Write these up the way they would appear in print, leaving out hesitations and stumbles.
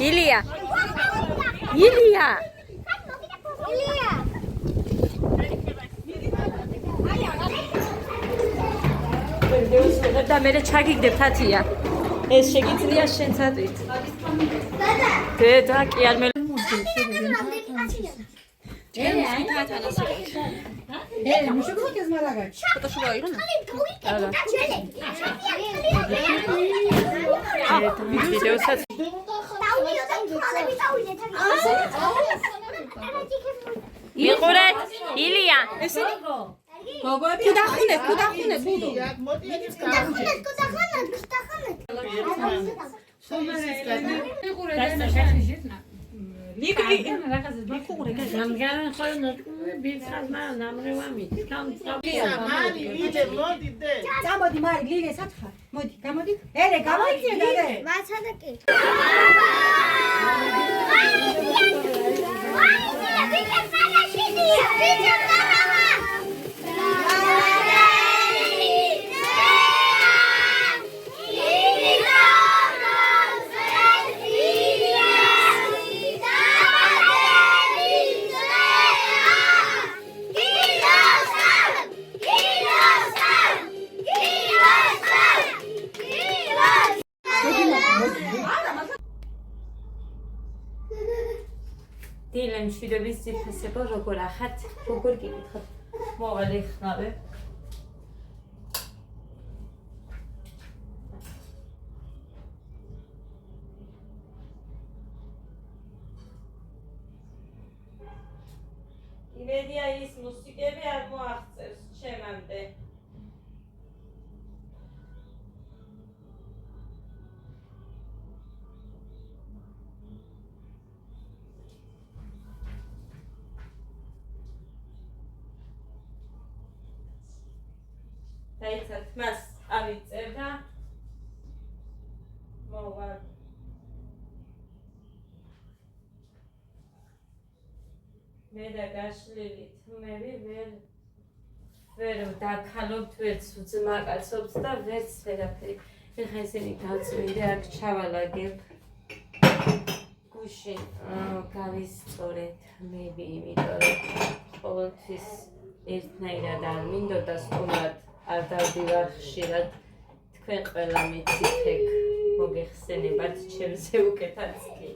ილია. ილია. და მე ჩაგიგდებ თათია. ეს შეგიძლია შენცადვით. დედა კი არ მე მიყურეთ ილია კუდახუნეთ წამოდი მარი ლილე სათხარ მოდი გამოდი ერე გამოიწია და ვაცადაკი დილემ შვიდობის ძირფესებო როგორ ახათ როგორ გიკითხოთ მოვალე ხნავე იმედია ის მუსიკები არ მოაღწევს ჩემამდე დაიცათ მას ავიწევ და მოვალ მე და გაშლილი თმები ვერ დაქალობთ ვერც უძმაკაცობთ და ვერც ვერაფერი ეხა ისინი გავწმინდე აქ ჩავალაგებ გუშინ გავისწორე თმები იმიტომ რომ ყოველთვის ერთნაირად არ მინდოდა სტუმრად არ დავდივარ ხშირად თქვენ ყველა მიცით ეგ მოგეხსენებათ ჩემზე უკეთაც კი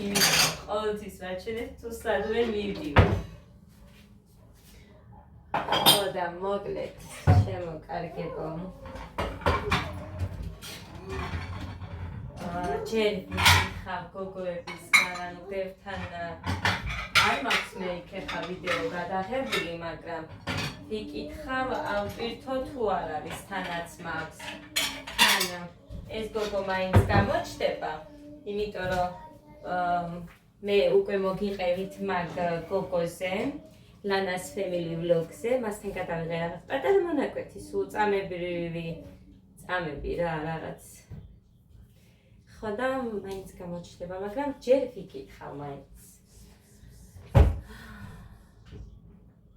იმის ყოველთვის ვაჩვენებ თუ სადმე მივდივარ ხო და მოკლედ ჩემო კარგებო ჯერ ვიხავ გოგოებისგან ანუ ბევრთან არ მაქვს მე იქ ვიდეო გადაღებული მაგრამ ვიკითხავ ავტვირთო თუ არ არის თანაც მაქვს თან ეს გოგო მაინც გამოჩნდება იმიტომ რომ მე უკვე მოგიყევით მაგ გოგოზე ლანას family vlog-ზე მასთან გადავიღე რაღაც პატარა მონაკვეთი სულ წამები რა რაღაც ხო და მაინც გამოჩნდება მაგრამ ჯერ ვიკითხავ მაინც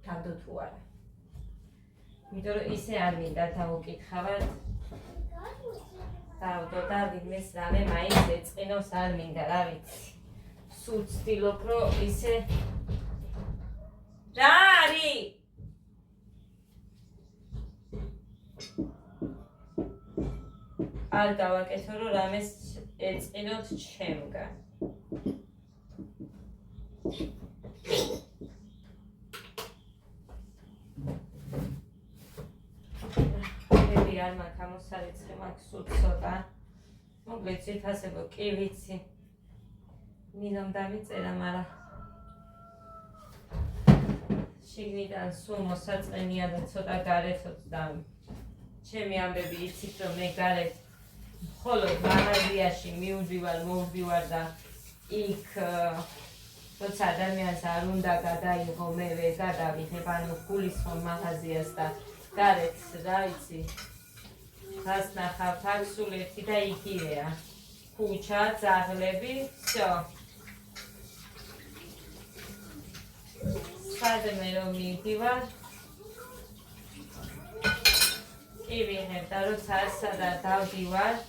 თავდო თუ არა იმიტომ რომ ისე არ მინდა დავუკითხავად დავდო და ვინმეს რამე მაინც ეწყინოს არ მინდა რა ვიცი სულ ვცდილობ რომ ისე რა არის არ დავაკეთო რომ რამეს ეწყინოთ ჩემგან არ მაქვს ამოსარიცხე მაქვს სულ ცოტა მოკლედ ძირფასებო კი ვიცი მინდამ დავიწერა მაგრამ შიგნიდან სულ მოსაწყენია და ცოტა გარეთოთ და ჩემი ამბები იცით რომ მე გარეთ მხოლოდ მაღაზიაში მოვდივარ და იქ როცა ადამიანს არ უნდა გადაიღო მე ვერ გადავიღებ ანუ გულისხმობ მაღაზიას და გარეთ რა იცი გას ნახავთ აქ სულ ერთი და იგივეა ქუჩა ძაღლები всё სადმე რომ მივდივარ კი ვიღებ და როცა სადაც დავდივარ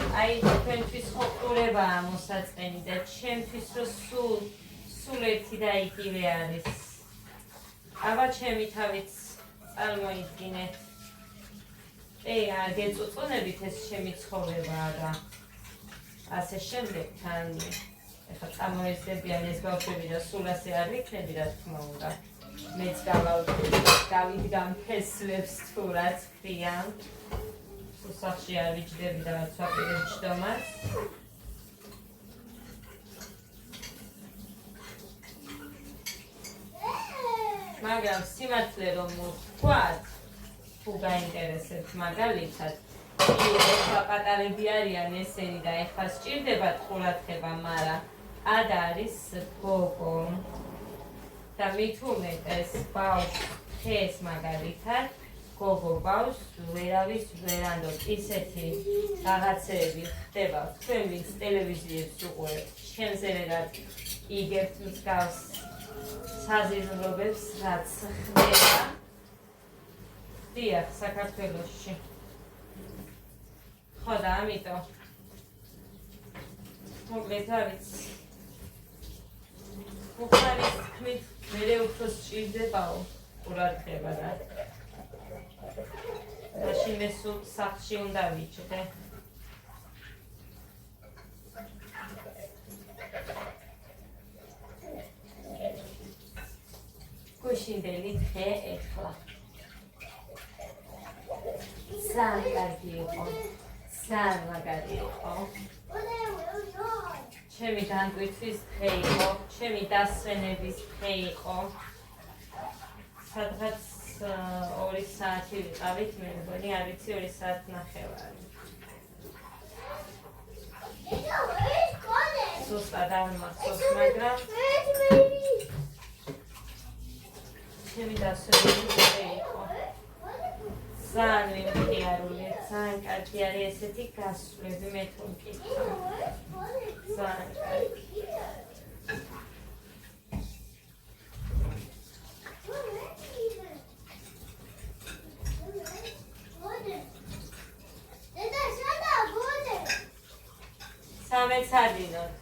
აი თქვენთვის ყურებაა მოსაწყენი და ჩემთვის რომ სულ ერთი და იგივე არის. აბა ჩემი თავით წარმოიდგინეთ. არ გეწუწუნებით ეს ჩემი ცხოვრებაა და ასე შემდეგ თან ეხლა წამოეცდებიან ეს ბავშვები და სულ ასე არ ვიქნები რა თქმა უნდა. მეც გავიდგამ ფესლებს თუ რაც ქვიან. სახლში არ ვიჯდები და რაც ვაპირებ ჯდომას. მაგრამ სიმართლე რომ ვთქვათ, თუ გაინტერესებთ მაგალითად, ეხლა პატარები არიან ესენი და ეხლა სჭირდებათ ყურადღება, მაგრამ ად არის გოგო და მით უმეტეს ბავშვს დღეს მაგალითად გოგო ბავშვს ვერავის ვერ ანდობთ. ისეთი რაღაცეები ხდება, თქვენ ვინც ტელევიზიებს უყურებთ, შემზერერად იგებთ მსგავს საზრდოობებს, რაც ხდება. დიახ, საქართველოში. ხო და ამიტომ მოკლედ რა ვიცი. უხარის თქმით, მერე უფრო სჭირდებაო ყურადღება და მაშინ მე სულ სახლში უნდა ვიჯდე. გუშინდელი დღე ეხლა. ძალიან კარგი იყო. ძალიან მაგარი იყო. ჩემი განკვითვის დღე იყო, ჩემი დასვენების დღე იყო. სადღაც 2 საათი ვიყავით, მე მგონი არ ვიცი 2 საათნახევარი. ზუსტად არ მახსოვს, მაგრამ ჩემი დასვენების დღე იყო. ძალიან მიმღიარული, ძალიან კარგი არის ესეთი გასვლები, მე თუ მკითხავ. ძალიან კარგი. სამეცადინოთ.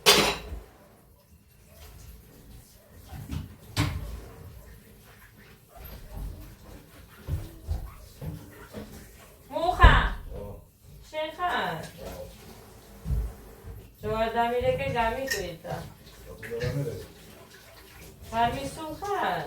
მუხა! შენ ხარ? რო არ დამირეკე გამიკვირდა. არ მისულ ხარ?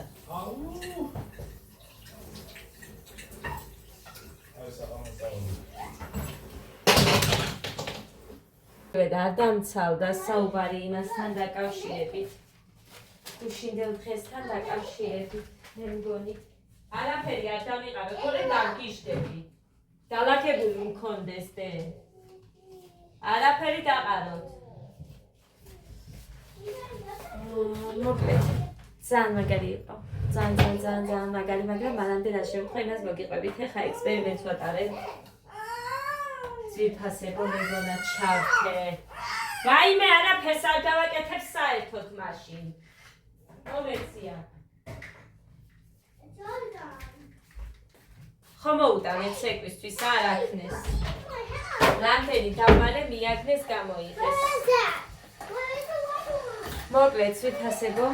არ დამცალდა საუბარი იმასთან დაკავშირებით. გუშინდელ დღესთან დაკავშირებით, მე მგონი. არაფერი არ დამიყარო, თორე დამგიჟდები. დალაქებული მქონდეს დე. არაფერი დაყაროთ. მოკლედ, ძალიან მაგარი იყო. ძალიან მაგარი, მაგრამ მანამდე რა შემთხვევა იმას მოგიყვებით, ეხა ექსპერიმენტს ვატარებ. ძვირფასებო მეგონა ჩავხე. რაიმე არაფერს არ დავაკეთებ საერთოდ მაშინ. მომეცია. ხო მოუტანეთ ცეკვისთვის არ აქნეს. რამდენი დავმალე მიაგნეს გამოიღეს. მოკლედ ძვირფასებო.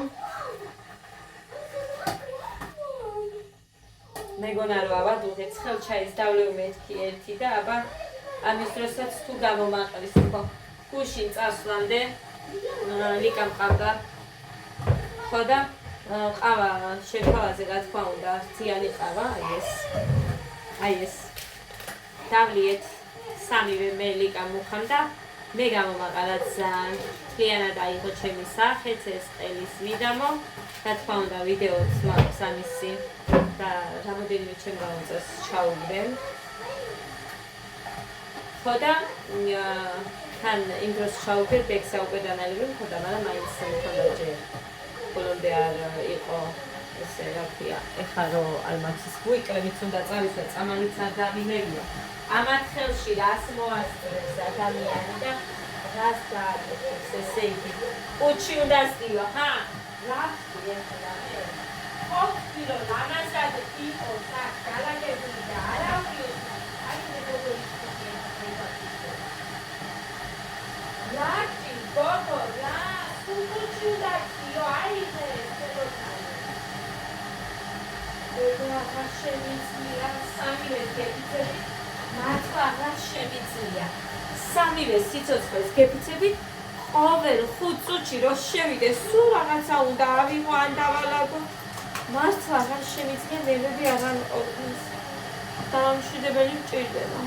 მეგონა რომ ავადუღეთ ხელჩაის დავლევ მეთქი ერთი და აბა ამის დროსაც თუ გამომაყრის ხო გუშინ წასვლამდე ლიკა მყავდა ხო და ყავა შეთავაზე რა თქმა უნდა ძიანი ყავა აი ეს დავლიეთ სამივე მე ლიკა მუხამ და მე გამომაყარა ძალიან მთლიანად აიღო ჩემი სახეც ეს ყელის მიდამო რა თქმა უნდა ვიდეოც მაქვს ამისი და რამოდენიმე ჩემ გამომწეს ჩაუგდე ხო და თან იმ დროს ჩაუგდე ბექსა უკედანალები მქონდა მაგრამ მაინც მქონდა ჯერ ბოლომდე არ იყო ესე რა ქვია ეხლა რომ ალმაქსის ვიკლებით უნდა წავისვა წამალიც არ დამიმევია ამათ ხელში რას მოასწრებს ადამიანი და რას გააკეთებს ესე იგი უჩი უნდა სტიო ხა რა ხდება ხო ვთქვი რომ ამასაც იყო საკ galagებული და არავის აი მეგობრებს Laki, gogo, la, sukuchu dakio, aize, selotane. Ego agha შემიძლია სამივეს გეფიცებით, მართლა აღარ შემიძლია სამივე სიცოცხლეს გეფიცებით, ყოველ 5 წუთში რო შევიდეს, სულ რაღაცა უნდა ავიღო ან დავალაგო. მართლა აღარ შემიძლია ნერვები აღარ ყოფნის. დამშვიდებელი მჭირდება.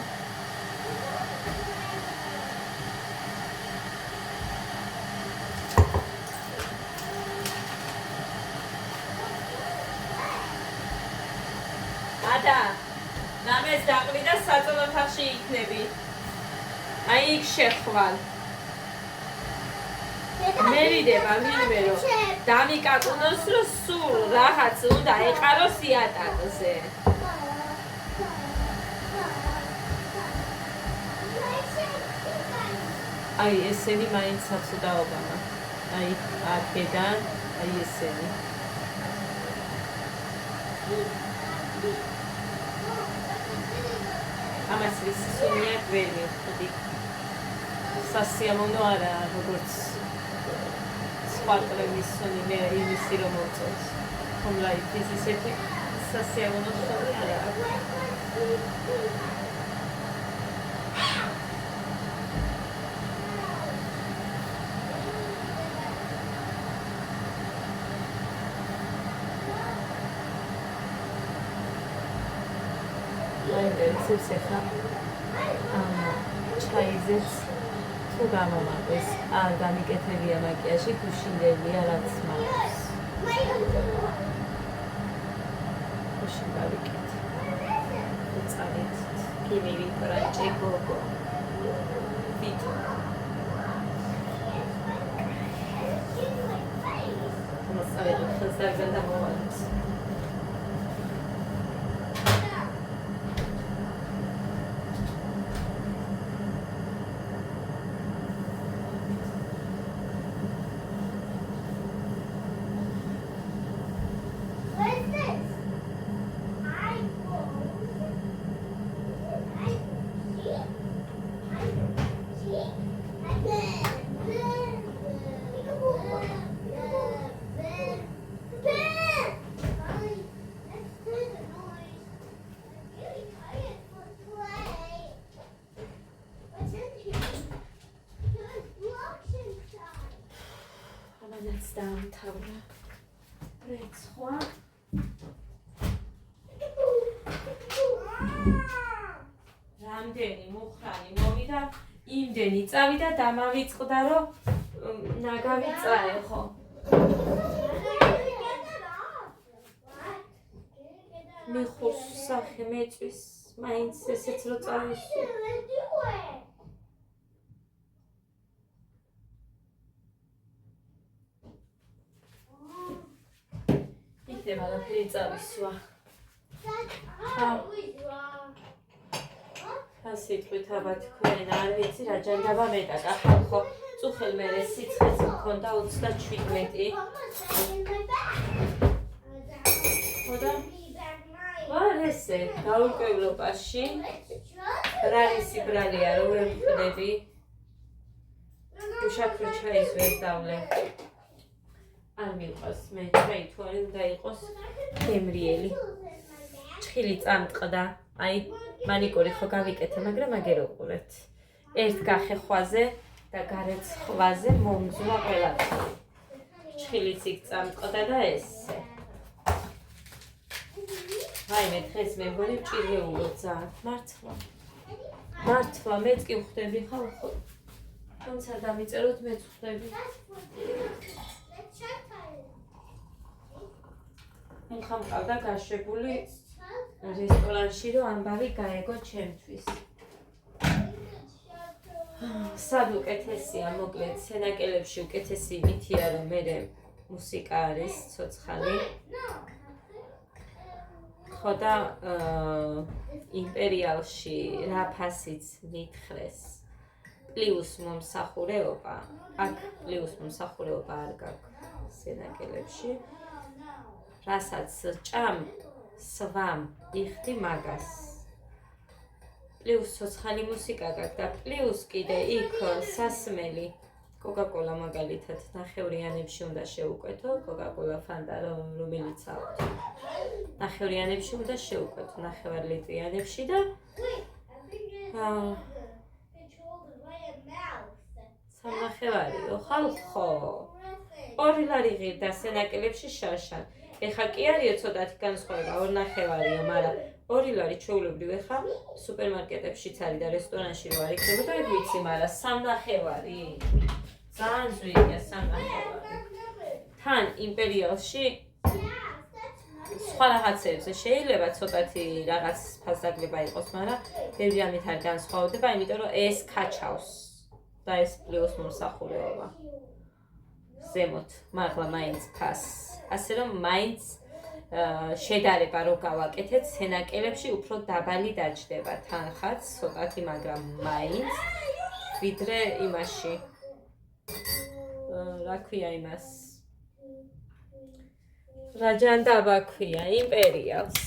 Ada, ნამეს დაყრი და საწოლო თაღში იქნები. აი იქ შეხვალ. მერიდება ვინმე რომ დამიკაკუნოს რომ სულ რაღაც უნდა ეყაროს იატაკზე. აი ესენი მაინც საცუდაობაა. აი აქედან, აი ესენი. ამას ვის სუნიათ ვერ მივხვდი. სასიამოვნო არაა როგორც სხვა კრემის სუნი მე იმისი რომ მოწონს. ჰომლაიფის ისეთი სასიამოვნო სუნი არაა. სიხა ჩაიზეს თუ გამომადეს არ გამიკეთებია მაკიაჟი გუშინდელია რაც მაქვს გუშინ გავიკეთ უწარით კიმივი პრანჭი გოგო ვიტო მოსწავლე ხელსაგან დამოვალეთ დაამთავრა რეცხვა რამდენი მუხრანი მოვიდა იმდენი წავიდა დამავიწყდა რომ ნაგავი წაეხო მიხურს სახე მეწვის მაინც ესეც რო წავისვი მალაფერი წავისვა. ასიტყვით აბა თქვენ არ ვიცი რა ჯანდაბა მეტაკა ხალხო წუხელ მერე სიცხეც მქონდა 37. ხოდა ვარ ესე გაურკვევლობაში ბრალისი ბრალია რომ ვერ ვხვდები უშაქრო ჩაის ვერ დავლე არ მიყვას მე ჩაი თუ არ უნდა იყოს გემრიელი ჭხილი წამტყდა აი მანიკური ხო გავიკეთე მაგრამ აგერ უყურეთ ერთ გახეხვაზე და გარეთ ხვაზე მომძვა ყველაფერი ჭხილიც იქ წამტყდა და ესე აი მე დღეს მე მგონი ჭირეულო ძალიან მართლა მეც კი ვხვდები ხალხო თუმცა დამიწეროთ მეც ვხვდები ხომ ყავდა გაშვებული რესტორანში რომ ამბავი გაეგო ჩემთვის. სად უკეთესია მოკლედ სენაკელებში უკეთესი მითია რომ მე მუსიკა არის ცოცხალი. ხოდა იმპერიალში რა ფასიც მითხრეს. პლუს მომსახურეობა, აქ პლუს მომსახურეობა არ გაქვს სენაკელებში. რასაც ჭამ სვამ იხდი მაგას პლუს ცოცხალი მუსიკა გაქვს და პლუს კიდე იქ სასმელი კოკა-კოლა მაგალითად ნახევრიანებში უნდა შევუკვეთო, კოკა-კოლა ფანტა რომელიც აქვთ. ნახევრიანებში უნდა შევუკვეთო, ნახევარლიტრიანებში და სამნახევარიო ხალხო. 2 ლარი ღირდა სენაკელებში შარშან. ეხა კი არისო ცოტათი განსხვავება, 2 ნახევარიო, მაგრამ 2 ლარი ჩვეულებრივ ეხა სუპერმარკეტებშიც არის და რესტორანში რო არ იქნებოდა, ეგ ვიცი, მაგრამ 3 ნახევარი. ძალიან ზვიგია 3 ნახევარი. თან იმპერიალში სხვა რაღაცებზე შეიძლება ცოტათი რაღაც ფასდაგლება იყოს, მაგრამ ბევრი ამით არ განსხვავდება, იმიტომ რომ ეს ქაჩავს და ეს პლუს მოსახულეობა. ზემოთ, მაღლა მაინც ფას. ასე რომ მაინც შედარება რო გავაკეთეთ, სენაკელებში უფრო დაბალი დაჯდება თანხაც, ცოტათი, მაგრამ მაინც ვიდრე იმაში. რა ქვია იმას? რა ჯანდაბა ქვია იმპერიალს.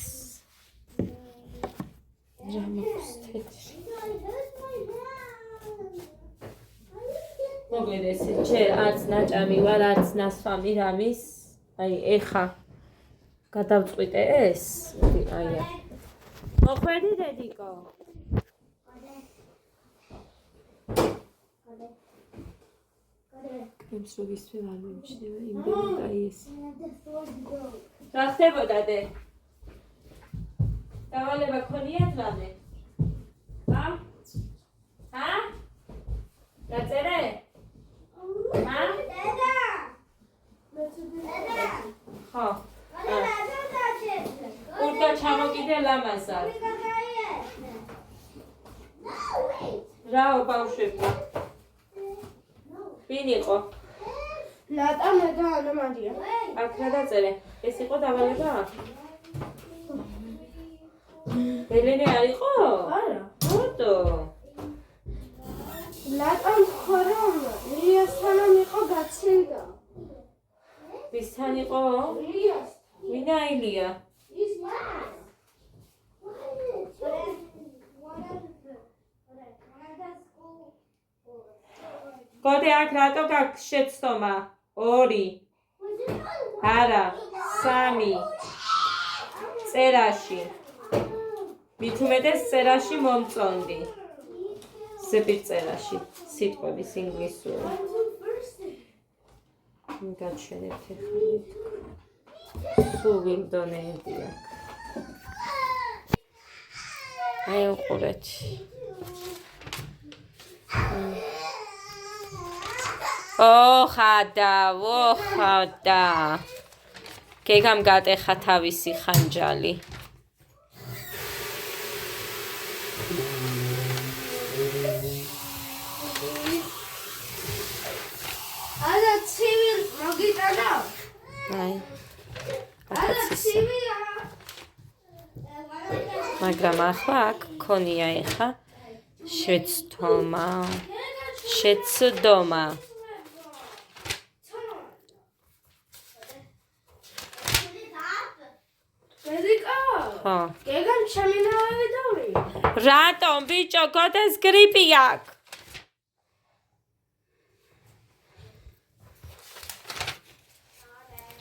მოგვიდეს ჯერ არც ნაჭამი ვარ, არც ნასვამი რამის. აი ეხა გადავწყვიტე ეს. აი. მოხვედი დედიკო. იმს რო ვისვენ არ მიმჩნევა იმდენი და ეს. რა ხდებოდა დე? დავალება ქონიათ რამე? ჰა? ჰა? დაწერე? ჰა? დედა! დედა! ხო. კურტკა ჩამოკიდე ლამაზად. რაო ბავშვებმა? ვინ იყო? ლატანა და ანამალია. აქ რა დაწერე? ეს იყო დავალება? ელენე არ იყო? არა. რატო? ლატამ ხორომ ლიასთან იყო გაცილდა. ვისთან იყო? ლიას. ვინა ილია? ის გოდე აქ რატო გაქვს შეცდომა? 2. არა, 3. წერაში. მით უმეტეს წერაში მომწონდი. ზეპირ წერაში. სიტყვების ინგლისური. გაჩვენებთ ეხლა. სულ ვიმდონეები აქ. აი უყურეთ. ხადა. გეგამ გატეხა თავისი ხანჯალი. არა ცივი მოგიტანა. აი. არა ცივი. მაგრამ ახლა აქ ქონია ეხა შეცდომა. დედიკა. ხო. გეგამ ჩამინავები დავი. რატომ ბიჭო გოდეს გრიპი აქვს?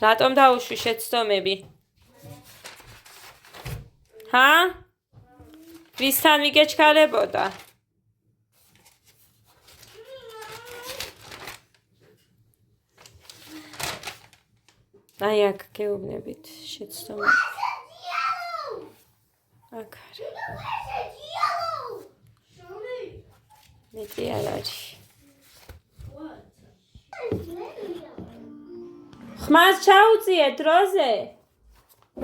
რატომ დაუშვი შეცდომები? ჰა? ვისთან მიგეჩქარებოდა? აი აქ გეუბნებით შეცდომა. აქ არა. მეტი არ არის. ხმას ჩაუწიე დროზე.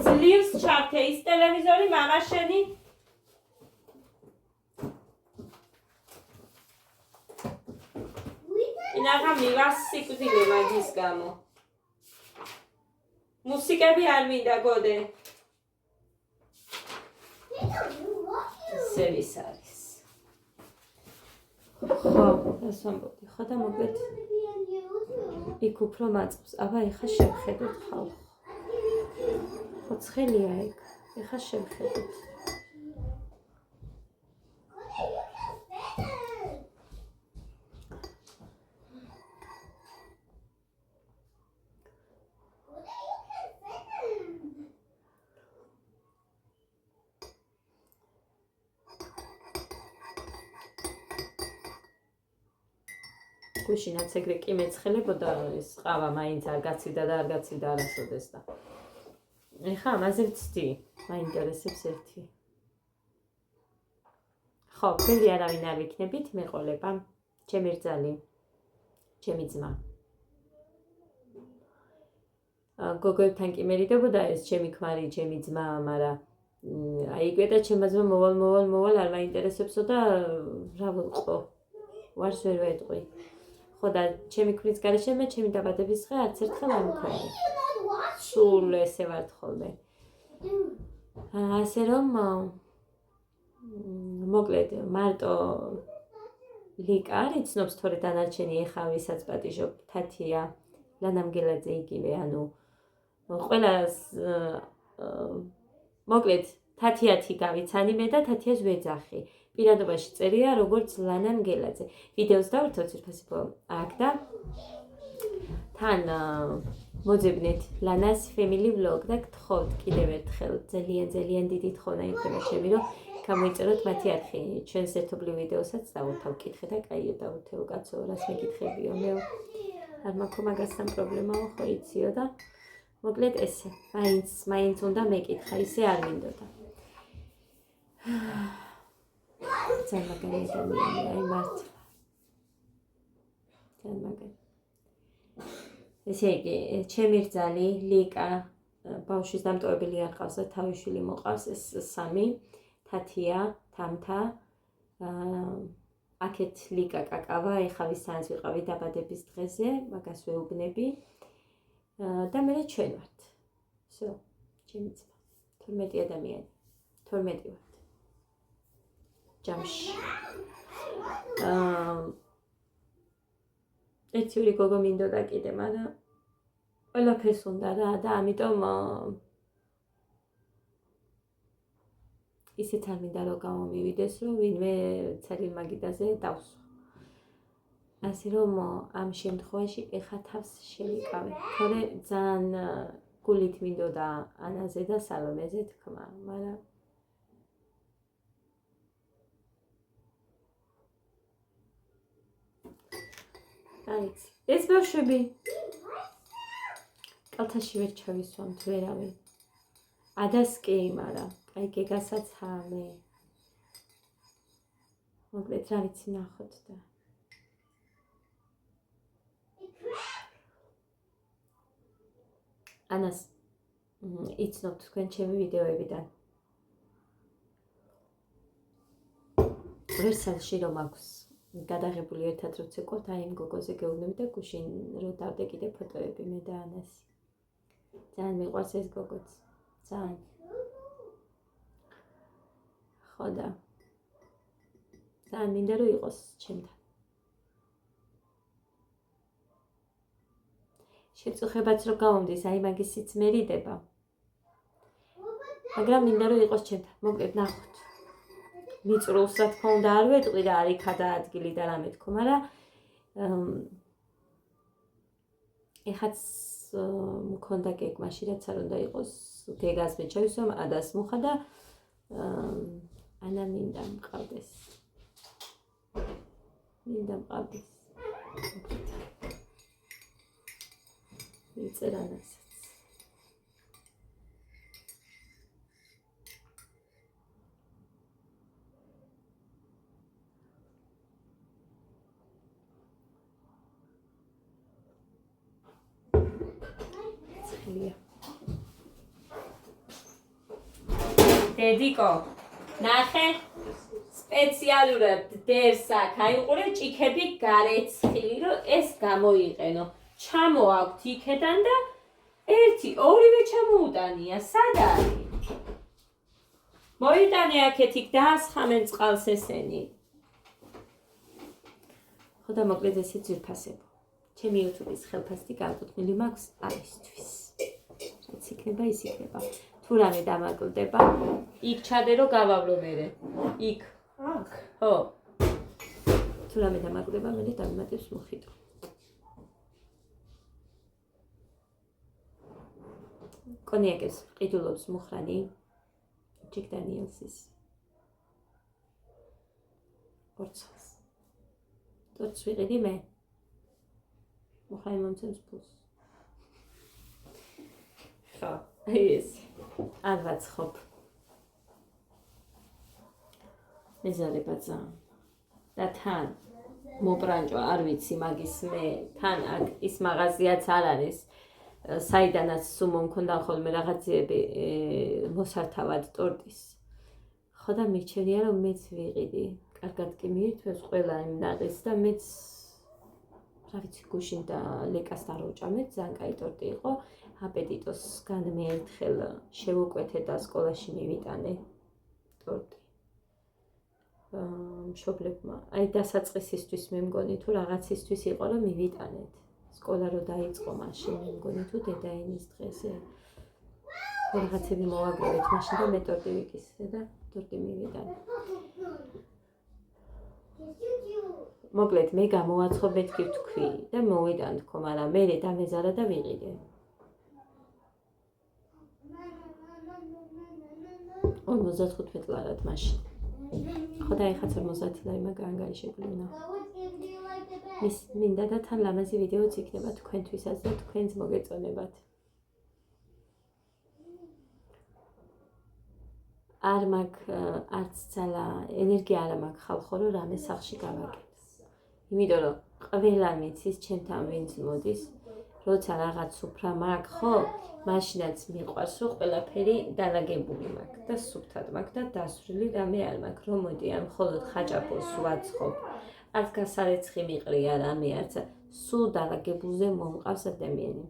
ძლივს ჩართე ის ტელევიზორი მამა შენი. ინახა მივას სიკვდილი მაგის გამო. მუსიკები არ მინდა გოდე. სევის არის. ხო, ეს ამბობდი. ხო და მოგეთ. იქ უფრო მაწყობს. აბა ეხა შევხედოთ ხალხო. ხო ცხელია ეგ. ეხა შევხედოთ. გუშინაც ეგრე კი მეცხელებოდა ეს ყავა მაინც არ გაცილდა და არ გაცილდა არასოდეს და ეხა ამაზე ვცდი მაინტერესებს ერთი ხო ბევრი არავინ არ ვიქნებით მეყოლება ჩემი რძალი ჩემი ძმა გოგოებთან კი მერიდებოდა ეს ჩემი ქმარი ჩემი ძმა მაგრამ აი გვედა ჩემმა ძმა მოვალ არ მაინტერესებსო და რა ვიყო ვარს ვერ ვეტყვი ხო და ჩემი ქმრის გარეშე მე ჩემი დაბადების დღე არც ერთხელ არ მქონია სულ ესე ვარ ხოლმე ასე რომ მოკლედ მარტო ლიკა არ იცნობს თორე დანარჩენი ეხა ვისაც პატიჟობ თათია ლანამგელაძე იგივე ანუ ყველას მოკლედ თათიათი გავიცანი მე და თათიას ვეძახი პირადობაში წერია როგორც ლანამგელაძე ვიდეოს დავერთო ცირფასებო აქ და თან მოძებნეთ ლანას family vlog და გთხოვთ კიდევ ერთხელ ძალიან დიდი თხოვნა იქნება ჩემი რომ გამოიწეროთ მათი არხი ჩვენს ერთობლივ ვიდეოსაც დავუთავ კითხე და კაიო დავუთეო კაცო რას მეკითხებიო მე არ მაქვს მაგასთან პრობლემაო ხო იციო და მოკლედ ესე მაინც უნდა მეკითხა ისე არ მინდოდა ძალიან მაგარი ადამიანი აი მართლა ძალიან მაგარი ესე იგი ჩემი რძალი ლიკა ბავშვის დამტოვებელი არ ყავს და თავი შვილი მოყავს ეს სამი თათია თამთა აქეთ ლიკა კაკავა ეხა ვისთანაც ვიყავი დაბადების დღეზე მაგას ვეუბნები და მე ჩვენ ვართ всё ჩემი ძმა 12 ადამიანი 12 ვართ ჯამში ეციური გოგო მინდოდა კიდე მაგრამ ყველაფერს უნდა რა და ამიტომ ისეთ არ მინდა რომ გამომივიდეს რომ ვინმე ცარილ მაგიდაზე დავსვა ასე რომ ამ შემთხვევაში ეხა თავს შევიკავე თორე ძალიან გულით მინდოდა ანაზე და სალომეზე თქმა მაგრამ აიც ეს ბავშვები კალთაში ვერ ჩავისვამთ ვერავინ ადას კი მაგრამ აი გეგასაც მე მოკლედ რა ვიცი ნახოთ და ანას იცნობთ თქვენ ჩემი ვიდეოებიდან ვერსალში რომ აქვს გადაღებული ერთად როცა ყოფ აი იმ გოგოზე გეუბნები და გუშინ რო დავდე კიდე ფოტოები მე და ანასი ძალიან მიყვარს ეს გოგოც ძალიან ხო და ძალიან მინდა რომ იყოს ჩემთან შეწუხებაც რომ გამომდის აი მაგისიც მერიდება მაგრამ მინდა რომ იყოს ჩემთან მოკლედ ნახოთ მიწრულს რა თქმა უნდა არ ვეტყვი რა არის ხადა ადგილი და რამე თქო მაგრამ ეხაც მქონდა გეგმაში რაც არ უნდა იყოს გეგას მე ჩავისვამ ადას მუხა და ანა მინდა მყავდეს მიწერანასაც დედიკო ნახე სპეციალურად დევს აქ აიყურე ჭიქები გარეცხილი რომ ეს გამოიყენო ჩამოაქვთ იქედან და ერთი ორივე ჩამოუტანია სად არის მოიტანე აქეთ იქ დაასხამენ წყალს ესენი ხო და მოკლედ ესე ძვირფასებო ჩემი YouTube-ის ხელფასი განკუთვნილი მაქვს ამისთვის რაც იქნება ის იქნება თუ რამე დამაკლდება იქ ჩადე რომ გავავლო მერე იქ აქ ხო თუ რამე დამაკლდება მე დამატებს მოხიტო კონიაკეს ყიდულობს მუხრანი ჯეკ დანიელსის ორცას თორც ვიყიდი მე მოხაი მომცემს ფულს. ხო, ეს. არ ვაცხობ. მეზარებაცა. და თან მოპრანჭო არ ვიცი მაგის მე თან აქ ის მაღაზიაც არ არის საიდანაც სულ მომქონდა ხოლმე რაღაცები მოსართავად ტორტის ხო და მიჩვენია რომ მეც ვიყიდი კარგად კი მიირთვევს ყველა იმ ნაყის და მეც რა ვიცი გუშინ და ლეკას არ ვჭამეთ ძალიან კაი ტორტი იყო აპეტიტოსგან მე ერთხელ შევუკვეთე და სკოლაში მივიტანე ტორტი მშობლებმა აი დასაწყისისთვის მე მგონი თუ რაღაცისთვის იყო რომ მივიტანეთ სკოლა რო დაიწყო მაშინ მე მგონი თუ დედაენის დღეზე რაღაცები მოვაგროვეთ მაშინ და მე ტორტი ვიკისრე და ტორტი მივიტანე მოკლედ მე გამოვაცხობ მეთქი ვთქვი და მოვიტან თქო მაგრამ მე დამეზარა და ვიყიდე 55 ლარად მაშინ ხო და ეხაც 50 ლარი მაგარი გაიშეგვლინა მის მინდა და თან ლამაზი ვიდეოც იქნება თქვენთვისაც და თქვენს მოგეწონებათ არ მაქვს არც ძალა ენერგია არ მაქვს ხალხო რომ რამე სახში გავაკეთო იმიტომ რომ ყველა მიცის ჩემთან ვინც მოდის როცა რაღაც უფრა მაქვს ხო მაშინაც მიყვარს რომ ყველაფერი დალაგებული მაქვს და სუფთად მაქვს და დასვრილი რამე არ მაქვს რომ მოდი ამ მხოლოდ ხაჭაპურს ვაცხობ არც გასარეცხი მიყრია რამე არც სულ დალაგებულზე მომყავს ადამიანი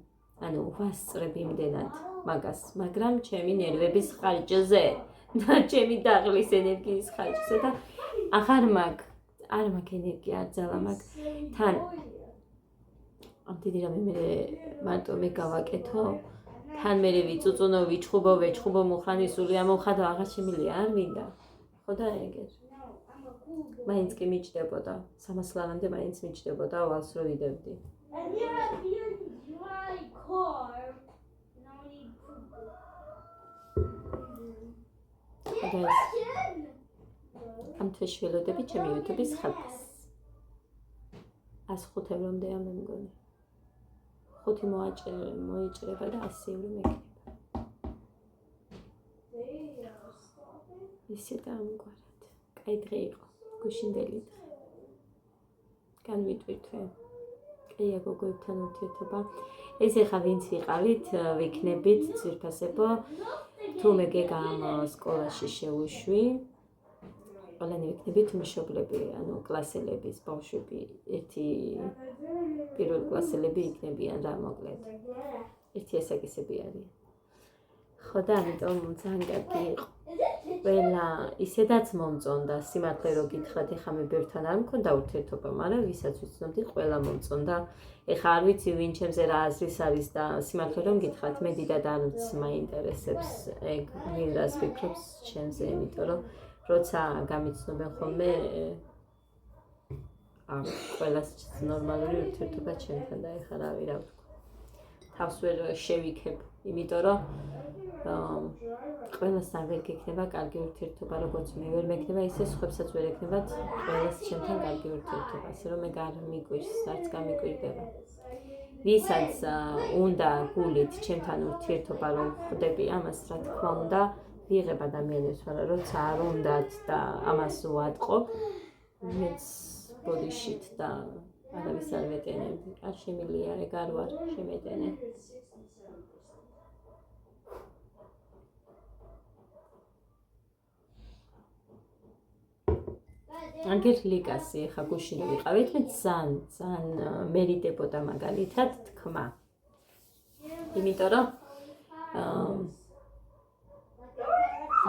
ანუ ვასწრებ იმდენად მაგას მაგრამ ჩემი ნერვების ხარჯზე და ჩემი დაღლის ენერგიის ხარჯზე და აღარ მაქვს არ მაქვს ენერგია არ ძალა მაქვს თან ამ დიდი რამე მე მარტო მე გავაკეთო თან მე ვიწუწუნო ვეჩხუბო მუხანისული ამოხადო აღარ შემილია არ მინდა ხო და ეგერ მაინც კი მიჭდებოდა 300 ლარამდე მაინც მიჭდებოდა ვალს რო ვიდევდი ამ თვეს შველოდები ჩემი YouTube-ის ხალხს 105 ევრომდეა მე მგონი 5 მოიჭრება და 100 ევრო მექნება ისე და ამგვარად კაი დღე იყო გუშინდელი დღე განვიტვირთვე კაია გოგოებთან ურთიერთობა ეს ეხა ვინც ვიყავით ვიქნებით ძვირფასებო თუ მე გეგამ სკოლაში შევუშვი ყველანი ვიქნებით მშობლები ანუ კლასელების ბავშვები ერთი პირველ კლასელები იქნებიან რა მოკლედ ერთი ასაკისები არიან ხო და ამიტომ ძალიან კარგი იყო ყველა ისედაც მომწონდა სიმართლე რო გითხრათ ეხა მე ბევრთან არ მქონდა ურთიერთობა მაგრამ ვისაც ვიცნობდი ყველა მომწონდა ეხა არ ვიცი ვინ ჩემზე რა აზრის არის და სიმართლე რომ გითხრათ მე დიდად არც მაინტერესებს ეგ ვინ რას ფიქრობს ჩემზე იმიტომ რომ როცა გამიცნობენ ხოლმე ყველას ნორმალური ურთიერთობა ჩემთან და ეხლა რავი რა ვთქვა თავს ვერ შევიქებ იმიტომ რომ ყველასთან ვერ გექნება კარგი ურთიერთობა როგორც მე ვერ მექნება ისე სხვებსაც ვერ ექნებათ ყველას ჩემთან კარგი ურთიერთობა ასე რომ მე არ მიგვირს არც გამიკვირდება ვისაც უნდა გულით ჩემთან ურთიერთობა რომ ხვდები ამას რა თქმა უნდა ვიღებ ადამიანებს მაგრამ როცა არ უნდათ და ამას ვატყობ მეც ბოდიშით და არავის არ ვეტენებ არ შემილია ეგ არ ვარ შემეტენე აგერ ლიკასი ხა გუშინ ვიყავით მე ძალიან მერიდებოდა მაგალითად თქმა იმიტომ რომ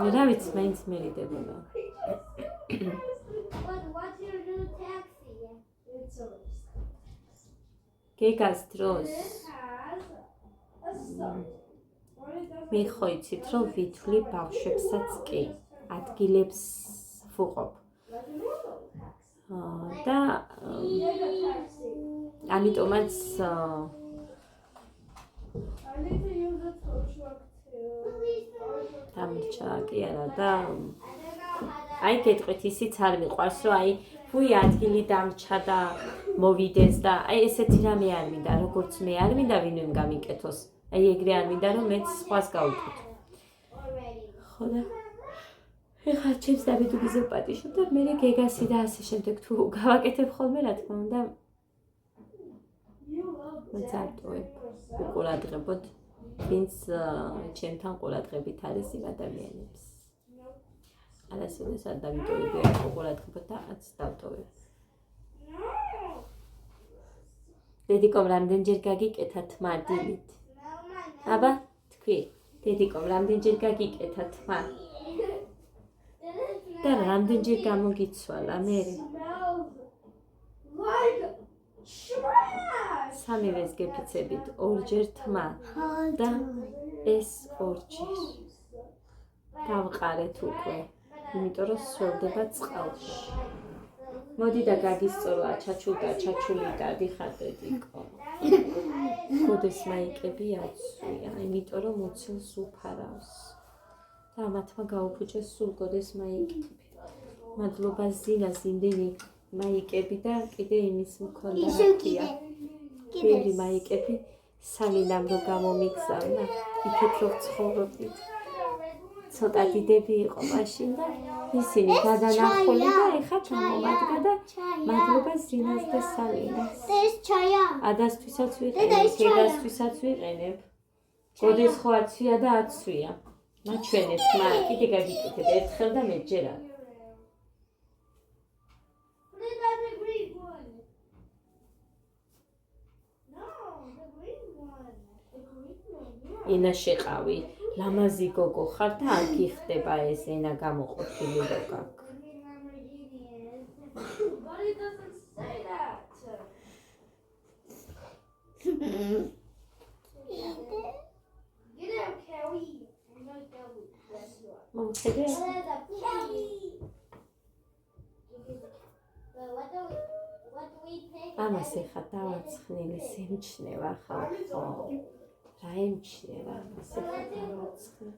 რა ვიცი მაინც მერიდებოდა გეგას დროს მე ხო იცით რომ ვითვლი ბავშვებსაც კი ადგილებს ვუყობ და ამიტომაც დამრჩა კი არა და აი გეტყვით ისიც არ მიყვარს რომ აი ვუი ადგილი დამრჩა და მოვიდეს და აი ესეთი რამე არ მინდა, როგორც მე არ მინდა ვინმე გამიკეთოს. აი ეგრე არ მინდა რომ მეც სხვას გავუკეთო. ხო და ეხლა ჩემს დაბედობაზე პატიშობ და მე გეგასი და ასე შემდეგ თუ გავაკეთებ ხოლმე რა თქმა უნდა მოწარტოებ უყურადღებოდ ვინც ჩემთან ყურადღებით არის იმ ადამიანებს. არასოდეს არ დავიტოვებ უყურადღებოდ და აც დავტოვებ. დედიკომ რამდენჯერ გაგიკეთა თმა დილით? აბა თქვი, დედიკომ რამდენჯერ გაგიკეთა თმა? და რამდენჯერ გამოგიცვალა მე? სამივეს გეფიცებით ორჯერ თმა და ეს ორჯერ. გავყარეთ უკვე, იმიტომ რომ სველდება წყალში. მოდი და გაგისწორლა ჩაჩული და დიხარ დედიკო. გოდეს მაიკები აცვია, იმიტომ რომ მოცილს უფარავს. და ამათმა გაუფუჭეს სულ გოდეს მაიკები. მადლობა ზინას იმდენი მაიკები და კიდე იმის მქონდა რაკია. ბევრი მაიკები სალინამ რო გამომიგზავნა, იქით რო ცხოვრობდით. ცოტა დიდები იყო მაშინ და ისინი გადანახული და ეხა ჩამომადგა და მადლობა ზინას და სალინას. ეს ჩაია. ადასთვისაც ვიყენებ, გეგასთვისაც ვიყენებ. გოდეს ხო აცვია და აცვია. მაჩვენეთ, კიდე გაგიკეთებ ერთხელ და მეჯერ არ. ენა შეყავი, ლამაზი გოგო ხარ და არ გიხდება ეს ენა გამოყოფილი რო გაქვს. მომხედე? ამას ეხა დავაცხნილი სიმჩნევა ხალხო. რა ემჩნევა ამას ეხა დავაცხნილ.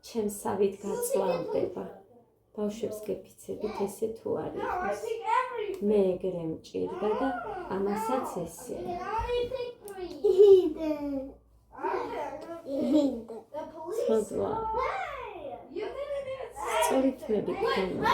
ჩემს სავით გაწლავდება. ბავშვებს გეფიცებით ესე თუ არ იყოს. მე ეგრე მჭირდა და ამასაც ესე. ცოდვა. სწორი თმები ქონდა.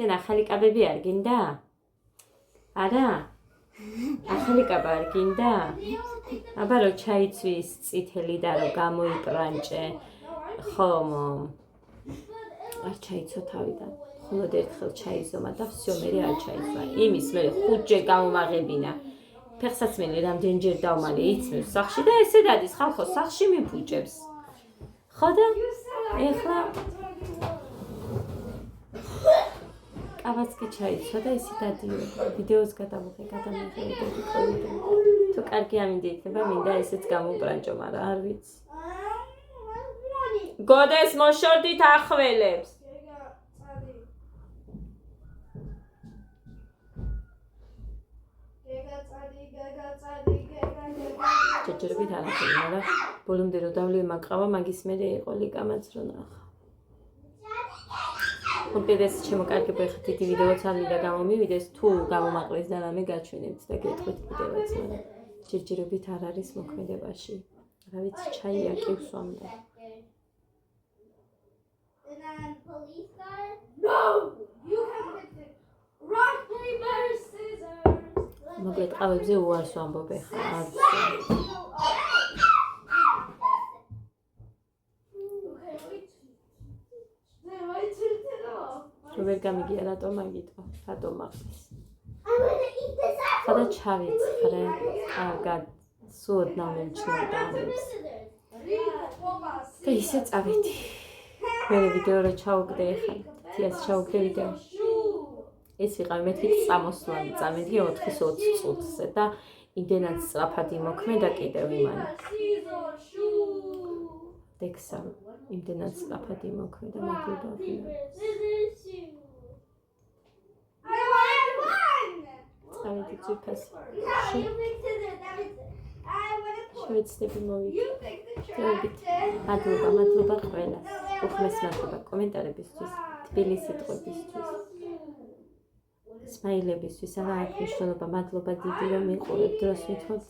შენ ახალი კაბები არ გინდა? არა? ახალი კაბა არ გინდა? აბა რო ჩაიცვის წითელი და რო გამოიპრანჭე ხომ არ ჩაიცო თავიდან. მხოლოდ ერთხელ ჩაიზომა და всё მე არ ჩაიცვა. იმის მე 5 ჯერ გამომაღებინა. ფეხსაცმელი რამდენჯერ დავმალე იცმევს სახში და ესე დადის ხალხო სახში მიფუჭებს. ხო და ეხლა კაბაც კი ჩაიცვა და ისე დადიოდა. ვიდეოს გადამიღე თუ კარგი ამინდიება მინდა ესეც გამოპრანჭო, მაგრამ არ ვიცი. გოდეს მოშორდით ახველებს. ჯერჯერობით არ ახლა, მაგრამ ბოლომდე რო დავლევი მაკრავა, მაგის მერე იყო ლიკამაც რო ნახა. უკეთეს შემოკარგება ეხლა დიდი ვიდეოც არ მინდა გამომივიდეს, თუ გამომაყრეს და რამე გაჩვენებთ და გეტყვით ვიდეოც, მაგრამ ჯერჯერობით არ არის მოქმედებაში. რა ვიცი, ჩაი აკივს ვამდა. მოკლედ ყავებზე უარს ვამბობ ეხლა, არ ვერ გამიგია რატომ მაგიტყვა, რატომ მახდეს. ხოდა ჩავიცხრე, კარგად, სუდნავ მემჩნევდა ამებს. და ისე წავედი. მე ვიდეო რა ჩაუგდე ეხლა, თიას ჩაუგდე ვიდეო. ეს ვიყავი მეთქით წამოსვლანი, წამედი 4-20 წუთზე და იმდენად სწრაფად იმოქმედა კიდევ იმანი. დექსამ იმდენად სწრაფად იმოქმედა, მადლობა. წავედი ძვირფასი. შევეცდები მოვიდეთ. მადლობა ყველას. უხმეს მადლობა კომენტარებისთვის, თბილი სიტყვებისთვის. სმაილებისთვის, არა აქვს მნიშვნელობა, მადლობა დიდი რომ მიყურებთ, დროს მithოთ.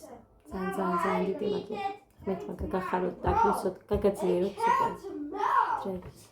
ძალიან დიდი მადლობა. ხმეთ მაგა გახაროთ, დაგმოსოთ, გაგაძლიეროთ სიტყვები.